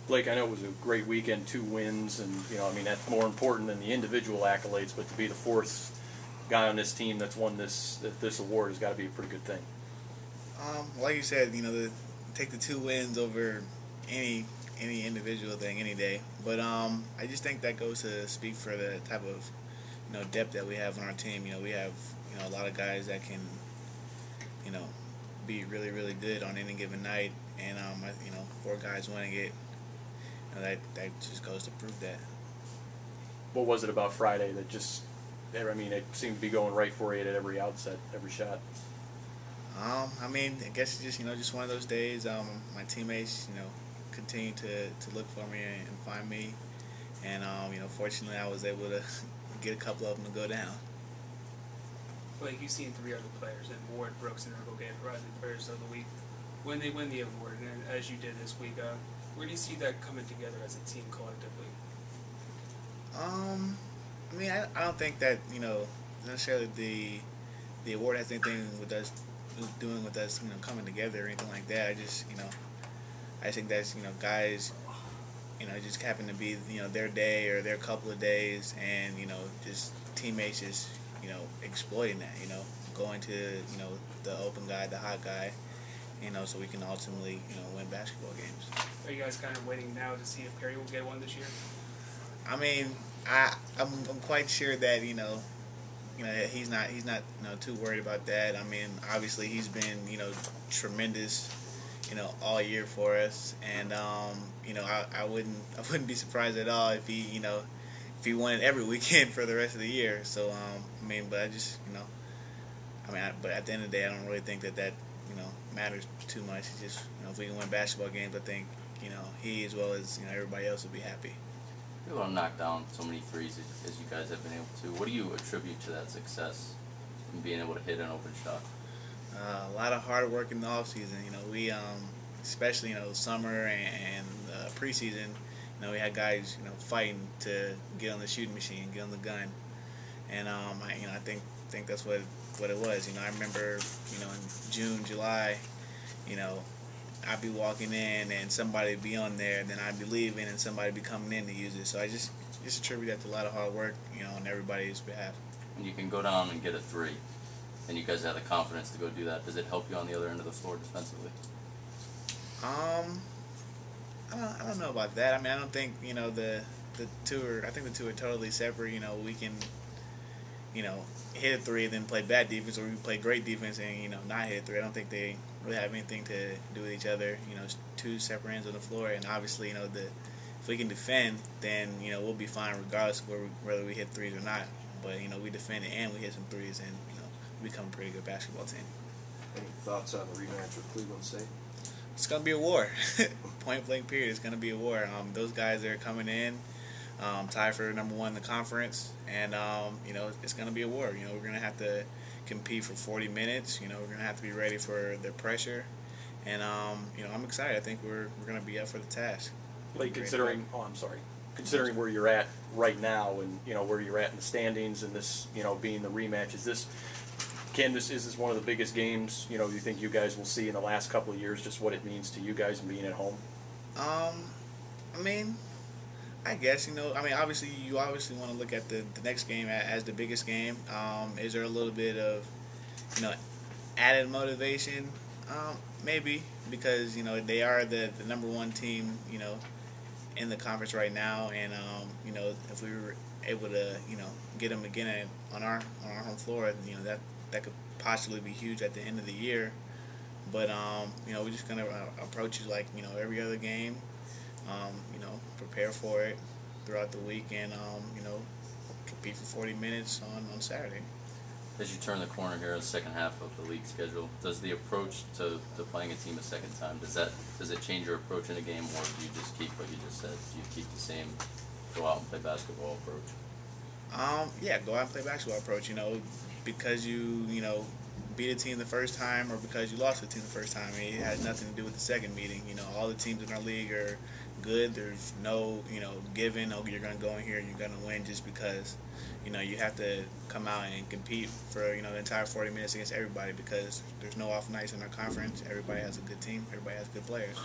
Blake, I know it was a great weekend, 2 wins, and I mean that's more important than the individual accolades. But to be the fourth guy on this team that's won this award has got to be a pretty good thing. Like you said, take the 2 wins over any individual thing any day. But I just think that goes to speak for the type of depth that we have on our team. We have a lot of guys that can you know be really really good on any given night, and 4 guys winning it. That just goes to prove that. What was it about Friday that I mean, it seemed to be going right for you at every outset, every shot? I mean, I guess it's just one of those days. My teammates, continue to look for me and find me, and fortunately, I was able to get a couple of them to go down. Like you've seen 3 other players, and Ward, Brooks, and Ergo get Rising Players of the Week when they win the award, and as you did this week. Where do you see that coming together as a team collectively? I mean, I don't think that necessarily the award has anything with us doing with us coming together or anything like that. I think that's guys just happen to be their day or their couple of days, and just teammates just exploiting that, going to the open guy, the hot guy, so we can ultimately win basketball games. Are you guys kind of waiting now to see if Perry will get one this year? I mean, I'm quite sure that he's not too worried about that. I mean, obviously he's been tremendous all year for us, and I wouldn't be surprised at all if he won it every weekend for the rest of the year. So I mean, but but at the end of the day, I don't really think that matters too much. It's just if we can win basketball games, I think he as well as everybody else will be happy. You're able to knock down so many threes as you guys have been able to. What do you attribute to that success in being able to hit an open shot? A lot of hard work in the off season. We especially summer and preseason. We had guys fighting to get on the shooting machine, get on the gun, and I think that's what it was. I remember in June, July, I'd be walking in and somebody would be on there, then I'd be leaving and somebody would be coming in to use it. So I just attribute that to a lot of hard work, on everybody's behalf. When you can go down and get a 3, and you guys have the confidence to go do that, does it help you on the other end of the floor defensively? I don't know about that. I mean, I don't think the two are. I think the two are totally separate. We can hit a 3 and then play bad defense, or we can play great defense and not hit a 3. I don't think they really have anything to do with each other. It's 2 separate ends on the floor, and obviously if we can defend, then we'll be fine regardless of whether we hit 3s or not. But we defend it and we hit some 3s, and we become a pretty good basketball team. Any thoughts on the rematch with Cleveland State? It's gonna be a war. Point blank period. It's gonna be a war. Those guys are coming in, tied for number 1 in the conference, and it's gonna be a war. We're gonna have to compete for 40 minutes. We're gonna have to be ready for the pressure, and I'm excited. I think we're gonna be up for the task. Like considering where you're at right now, and where you're at in the standings, and this being the rematch, is this one of the biggest games you think you guys will see in the last couple of years? Just what it means to you guys and being at home. I mean, I guess obviously you want to look at the next game as the biggest game. Is there a little bit of added motivation? Maybe, because they are the number 1 team in the conference right now, and if we were able to get them again on our home floor, that could possibly be huge at the end of the year. But we're just gonna approach it like every other game. Prepare for it throughout the week, and compete for 40 minutes on Saturday. As you turn the corner here in the second half of the league schedule, does the approach to playing a team a second time, does it change your approach in a game, or do you just keep what you just said? Do you keep the same go out and play basketball approach? Yeah, go out and play basketball approach. Because you beat a team the first time, or because you lost a team the first time. It has nothing to do with the second meeting. All the teams in our league are good. There's no given. Oh, you're gonna go in here and you're gonna win just because. You have to come out and compete for the entire 40 minutes against everybody, because there's no off nights in our conference. Everybody has a good team. Everybody has good players.